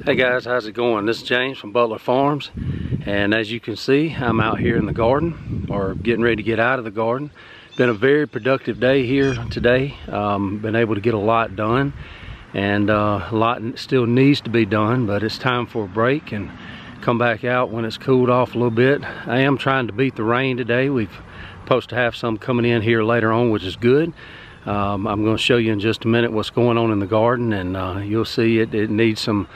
Hey guys, how's it going? This is James from Butler Farms, and as you can see, I'm out here in the garden, or getting ready to get out of the garden. Been a very productive day here today. Been able to get a lot done, and a lot still needs to be done, but it's time for a break and come back out when it's cooled off a little bit. I am trying to beat the rain today. We're supposed to have some coming in here later on, which is good. I'm going to show you in just a minute what's going on in the garden, and you'll see it needs some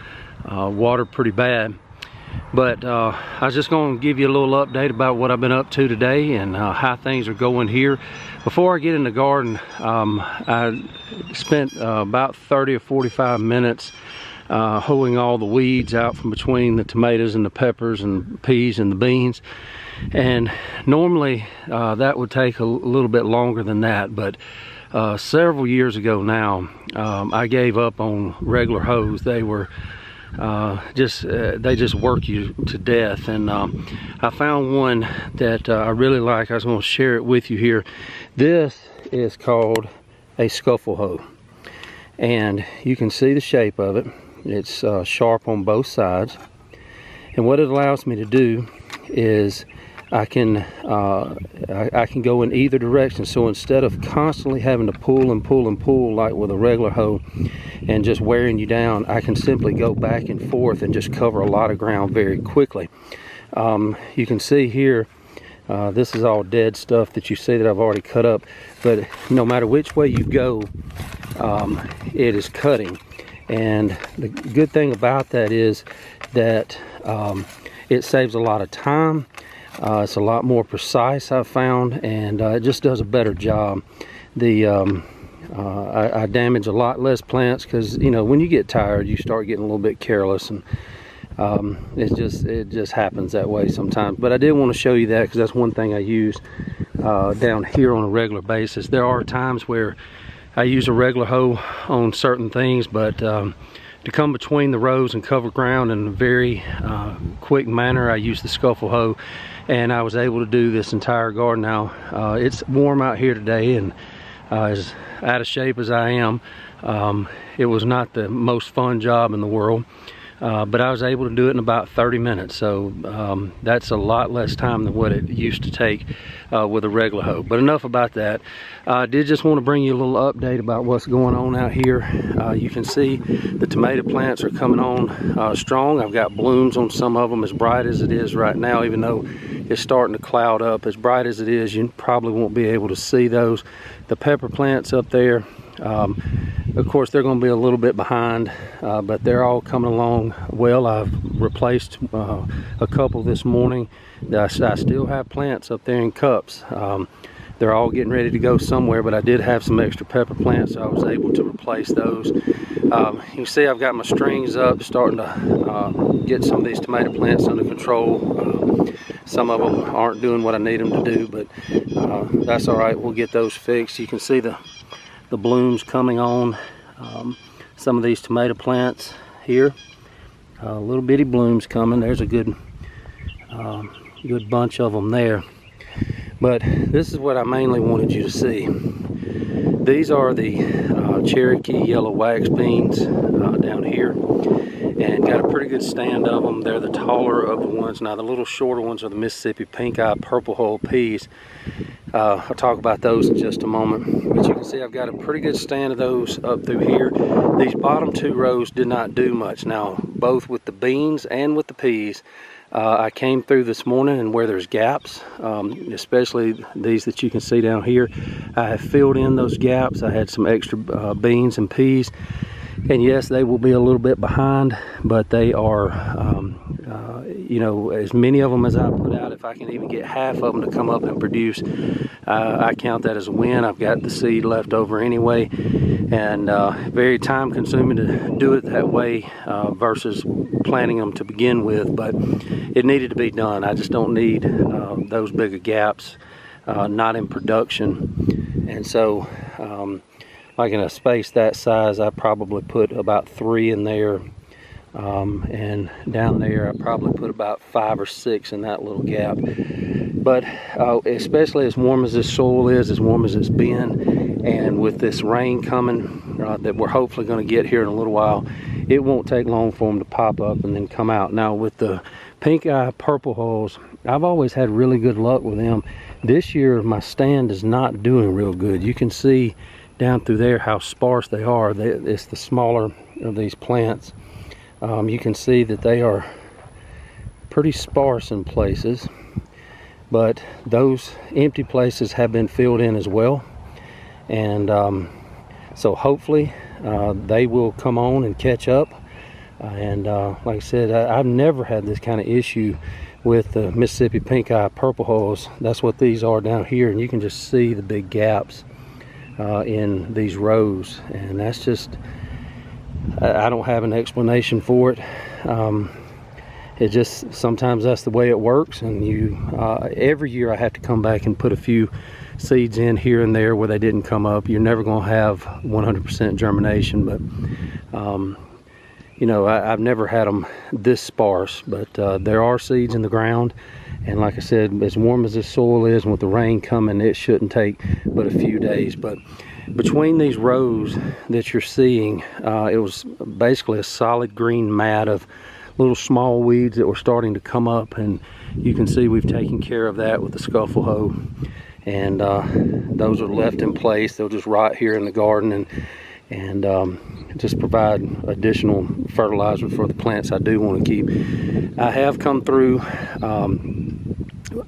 water pretty bad. But I was just going to give you a little update about what I've been up to today and how things are going here. Before I get in the garden, I spent about 30 or 45 minutes hoeing all the weeds out from between the tomatoes and the peppers and peas and the beans. And normally that would take a little bit longer than that, but several years ago now, I gave up on regular hoes. They were they just work you to death, and I found one that I really like. I was going to share it with you here. This is called a scuffle hoe, and you can see the shape of it. It's sharp on both sides, and what it allows me to do is I can go in either direction. So instead of constantly having to pull and pull and pull like with a regular hoe and just wearing you down, I can simply go back and forth and just cover a lot of ground very quickly. You can see here, this is all dead stuff that you see that I've already cut up, but no matter which way you go, it is cutting. And the good thing about that is that it saves a lot of time. It's a lot more precise, I've found, and it just does a better job. I damage a lot less plants because, you know, when you get tired, you start getting a little bit careless, and it just happens that way sometimes. But I did want to show you that because that's one thing I use down here on a regular basis. There are times where I use a regular hoe on certain things, but to come between the rows and cover ground in a very quick manner, I use the scuffle hoe, and I was able to do this entire garden. Now it's warm out here today, and as out of shape as I am, it was not the most fun job in the world, but I was able to do it in about 30 minutes. So that's a lot less time than what it used to take with a regular hoe. But enough about that. I did just want to bring you a little update about what's going on out here. You can see the tomato plants are coming on strong. I've got blooms on some of them, as bright as it is right now, even though it's starting to cloud up. As bright as it is, you probably won't be able to see those. The pepper plants up there, of course, they're going to be a little bit behind, but they're all coming along well. I've replaced a couple this morning. I still have plants up there in cups. They're all getting ready to go somewhere, but I did have some extra pepper plants, so I was able to replace those. You can see I've got my strings up, starting to get some of these tomato plants under control. Some of them aren't doing what I need them to do, but that's all right. We'll get those fixed. You can see the blooms coming on some of these tomato plants here. Little bitty blooms coming. There's a good bunch of them there. But this is what I mainly wanted you to see. These are the Cherokee yellow wax beans down here, and got a pretty good stand of them. They're the taller of the ones. Now the little shorter ones are the Mississippi pink eye purple hull peas. I'll talk about those in just a moment, but you can see I've got a pretty good stand of those up through here. These bottom two rows did not do much. Now both with the beans and with the peas, I came through this morning, and where there's gaps, especially these that you can see down here, I have filled in those gaps. I had some extra beans and peas, and yes, they will be a little bit behind, but they are you know, as many of them as I put out, if I can even get half of them to come up and produce, I count that as a win. I've got the seed left over anyway, and very time consuming to do it that way versus planting them to begin with, but it needed to be done. I just don't need those bigger gaps, not in production. And so like in a space that size, I probably put about 3 in there. And down there I probably put about 5 or 6 in that little gap. But especially as warm as this soil is, as warm as it's been, and with this rain coming that we're hopefully going to get here in a little while, it won't take long for them to pop up and then come out. Now with the pink eye purple hulls, I've always had really good luck with them. This year my stand is not doing real good. You can see down through there how sparse they are. It's the smaller of these plants. You can see that they are pretty sparse in places, but those empty places have been filled in as well. And so hopefully they will come on and catch up. And like I said, I've never had this kind of issue with the Mississippi pink eye purple hulls. That's what these are down here, and you can just see the big gaps in these rows, and that's just, I don't have an explanation for it. It just, sometimes that's the way it works. And you every year I have to come back and put a few seeds in here and there where they didn't come up. You're never going to have 100% germination, but you know, I've never had them this sparse. But there are seeds in the ground, and like I said, as warm as this soil is, and with the rain coming, it shouldn't take but a few days. But between these rows that you're seeing, it was basically a solid green mat of little small weeds that were starting to come up, and you can see we've taken care of that with the scuffle hoe. And those are left in place. They'll just rot here in the garden and just provide additional fertilizer for the plants I do want to keep. I have come through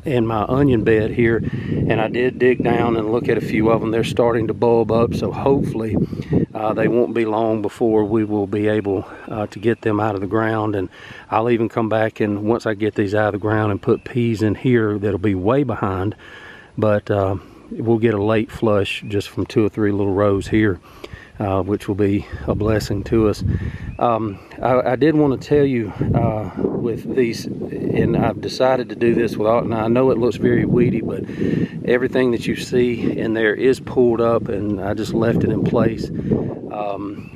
in my onion bed here, and I did dig down and look at a few of them. They're starting to bulb up, so hopefully they won't be long before we will be able to get them out of the ground. And I'll even come back, and once I get these out of the ground, and put peas in here that'll be way behind, but we'll get a late flush just from 2 or 3 little rows here, which will be a blessing to us. I did want to tell you with these, and I've decided to do this without, and I know it looks very weedy, but everything that you see in there is pulled up, and I just left it in place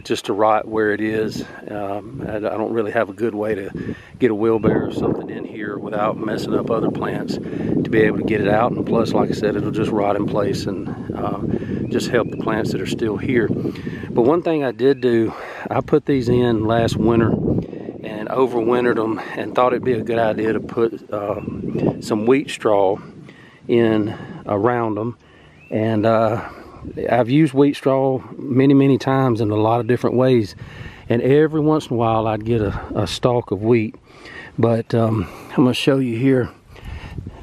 just to rot where it is. I don't really have a good way to get a wheelbarrow or something in here without messing up other plants to be able to get it out. And plus, like I said, it'll just rot in place and just help the plants that are still here. But one thing I did do, I put these in last winter and overwintered them, and thought it'd be a good idea to put some wheat straw in around them. And I've used wheat straw many times in a lot of different ways, and every once in a while I'd get a stalk of wheat. But I'm going to show you here.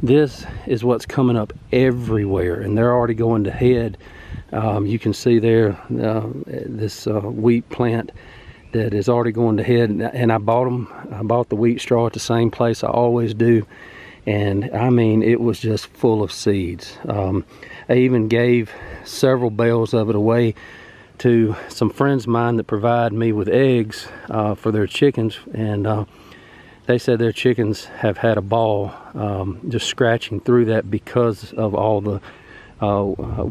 This is what's coming up everywhere, and they're already going to head. You can see there this wheat plant that is already going to head, and I bought the wheat straw at the same place I always do, and I mean, it was just full of seeds. I even gave several bales of it away to some friends of mine that provide me with eggs for their chickens, and they said their chickens have had a ball just scratching through that because of all the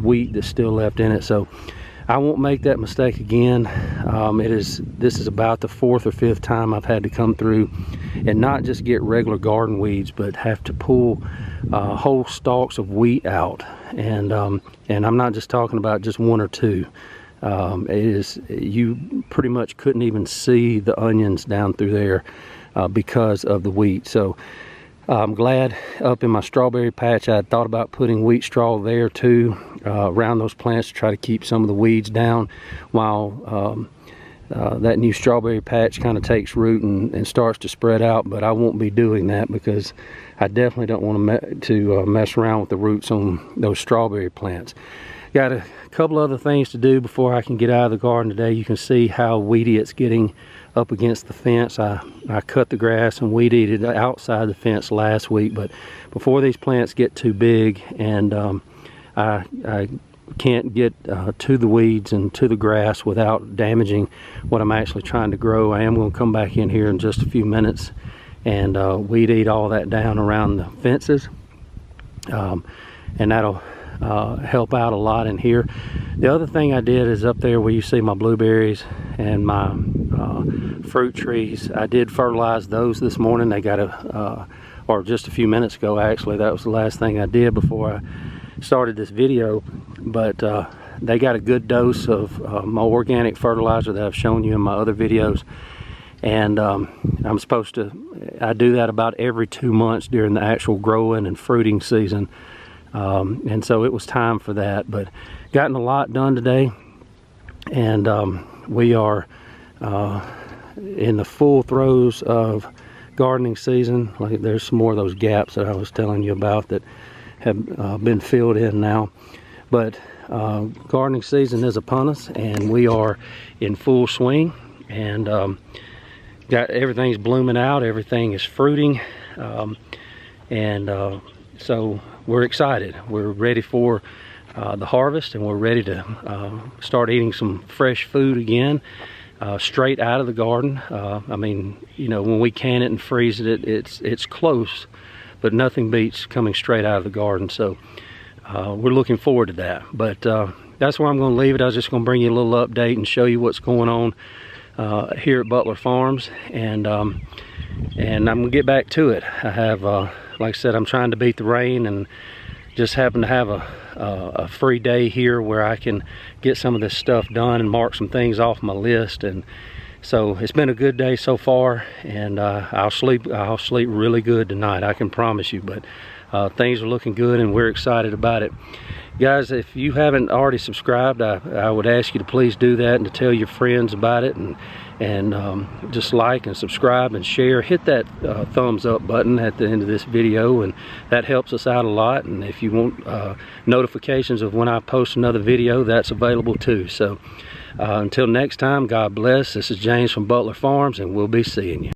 wheat that's still left in it. So I won't make that mistake again. This is about the 4th or 5th time I've had to come through and not just get regular garden weeds, but have to pull whole stalks of wheat out. And I'm not just talking about just 1 or 2. You pretty much couldn't even see the onions down through there because of the wheat. So I'm glad up in my strawberry patch I thought about putting wheat straw there too, around those plants, to try to keep some of the weeds down while that new strawberry patch kind of takes root and starts to spread out. But I won't be doing that because I definitely don't want to mess around with the roots on those strawberry plants. Got a couple other things to do before I can get out of the garden today. You can see how weedy it's getting up against the fence. I cut the grass and weed eated outside the fence last week, but before these plants get too big and I can't get to the weeds and to the grass without damaging what I'm actually trying to grow, I am going to come back in here in just a few minutes and weed eat all that down around the fences, and that'll help out a lot in here. The other thing I did is up there where you see my blueberries and my fruit trees, I did fertilize those this morning. They got or just a few minutes ago actually. That was the last thing I did before I started this video. But they got a good dose of my organic fertilizer that I've shown you in my other videos, and I do that about every 2 months during the actual growing and fruiting season. And so it was time for that, but gotten a lot done today, and we are in the full throes of gardening season. Like, there's some more of those gaps that I was telling you about that have been filled in now, but gardening season is upon us, and we are in full swing, and got everything's blooming out, everything is fruiting, so we're excited. We're ready for the harvest, and we're ready to start eating some fresh food again, straight out of the garden. I mean, you know, when we can it and freeze it, it's close, but nothing beats coming straight out of the garden. So we're looking forward to that. But that's where I'm going to leave it. I was just going to bring you a little update and show you what's going on here at Butler Farms, and I'm going to get back to it. I have, like I said, I'm trying to beat the rain, and just happen to have a free day here where I can get some of this stuff done and mark some things off my list. And so it's been a good day so far, and I'll sleep really good tonight, I can promise you. But things are looking good, and we're excited about it. Guys, if you haven't already subscribed, I would ask you to please do that, and to tell your friends about it, and just like and subscribe and share. Hit that thumbs up button at the end of this video, and that helps us out a lot. And if you want notifications of when I post another video, that's available too. So until next time, God bless. This is James from Butler Farms, and we'll be seeing you.